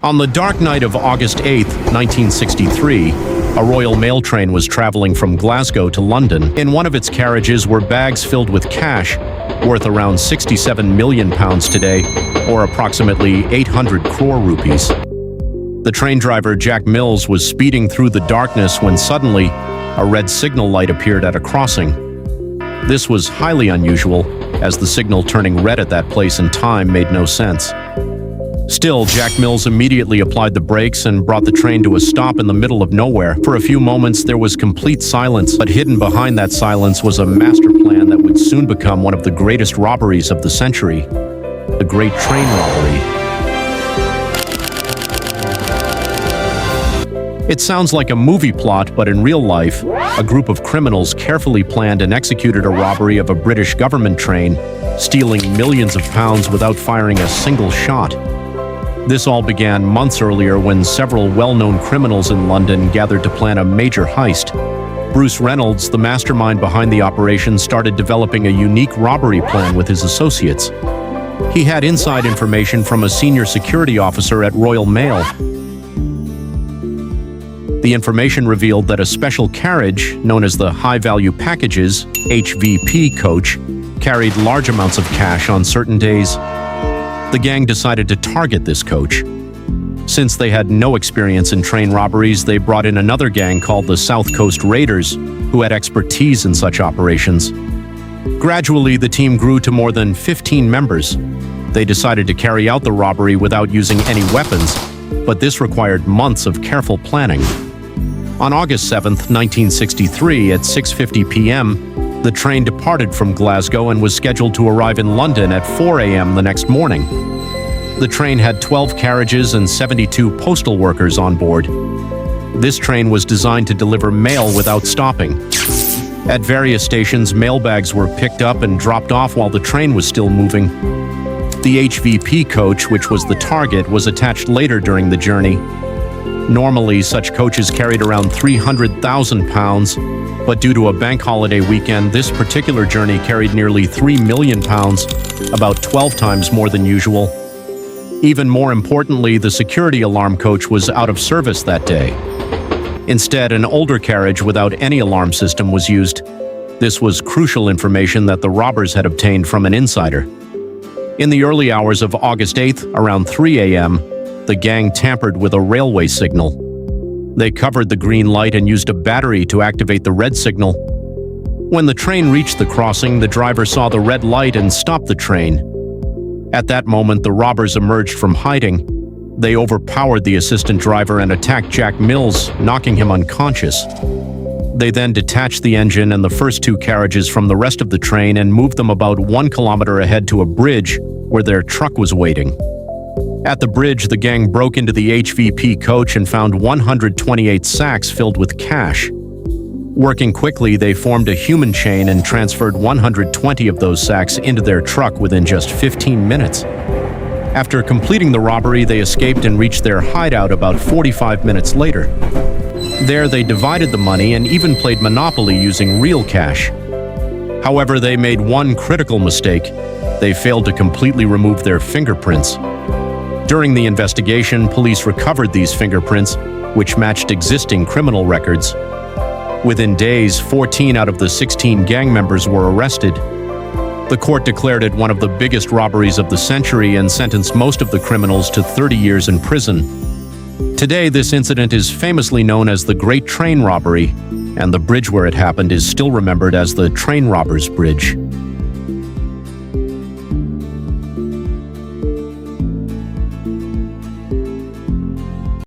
On the dark night of August 8, 1963, a Royal Mail train was traveling from Glasgow to London. In one of its carriages were bags filled with cash, worth around £67 million today, or approximately 800 crore rupees. The train driver, Jack Mills, was speeding through the darkness when suddenly a red signal light appeared at a crossing. This was highly unusual, as the signal turning red at that place and time made no sense. Still, Jack Mills immediately applied the brakes and brought the train to a stop in the middle of nowhere. For a few moments, there was complete silence, but hidden behind that silence was a master plan that would soon become one of the greatest robberies of the century, the Great Train Robbery. It sounds like a movie plot, but in real life, a group of criminals carefully planned and executed a robbery of a British government train, stealing millions of pounds without firing a single shot. This all began months earlier when several well-known criminals in London gathered to plan a major heist. Bruce Reynolds, the mastermind behind the operation, started developing a unique robbery plan with his associates. He had inside information from a senior security officer at Royal Mail. The information revealed that a special carriage, known as the High Value Packages (HVP) coach, carried large amounts of cash on certain days. The gang decided to target this coach. Since they had no experience in train robberies, they brought in another gang called the South Coast Raiders, who had expertise in such operations. Gradually, the team grew to more than 15 members. They decided to carry out the robbery without using any weapons, but this required months of careful planning. On August 7, 1963, at 6:50 p.m., the train departed from Glasgow and was scheduled to arrive in London at 4 a.m. the next morning. The train had 12 carriages and 72 postal workers on board. This train was designed to deliver mail without stopping. At various stations, mail bags were picked up and dropped off while the train was still moving. The HVP coach, which was the target, was attached later during the journey. Normally, such coaches carried around 300,000 pounds, but due to a bank holiday weekend, this particular journey carried nearly 3 million pounds, about 12 times more than usual. Even more importantly, the security alarm coach was out of service that day. Instead, an older carriage without any alarm system was used. This was crucial information that the robbers had obtained from an insider. In the early hours of August 8th, around 3 a.m., the gang tampered with a railway signal. They covered the green light and used a battery to activate the red signal. When the train reached the crossing, the driver saw the red light and stopped the train. At that moment, the robbers emerged from hiding. They overpowered the assistant driver and attacked Jack Mills, knocking him unconscious. They then detached the engine and the first two carriages from the rest of the train and moved them about 1 kilometer ahead to a bridge where their truck was waiting. At the bridge, the gang broke into the HVP coach and found 128 sacks filled with cash. Working quickly, they formed a human chain and transferred 120 of those sacks into their truck within just 15 minutes. After completing the robbery, they escaped and reached their hideout about 45 minutes later. There, they divided the money and even played Monopoly using real cash. However, they made one critical mistake. They failed to completely remove their fingerprints. During the investigation, police recovered these fingerprints, which matched existing criminal records. Within days, 14 out of the 16 gang members were arrested. The court declared it one of the biggest robberies of the century and sentenced most of the criminals to 30 years in prison. Today, this incident is famously known as the Great Train Robbery, and the bridge where it happened is still remembered as the Train Robbers Bridge.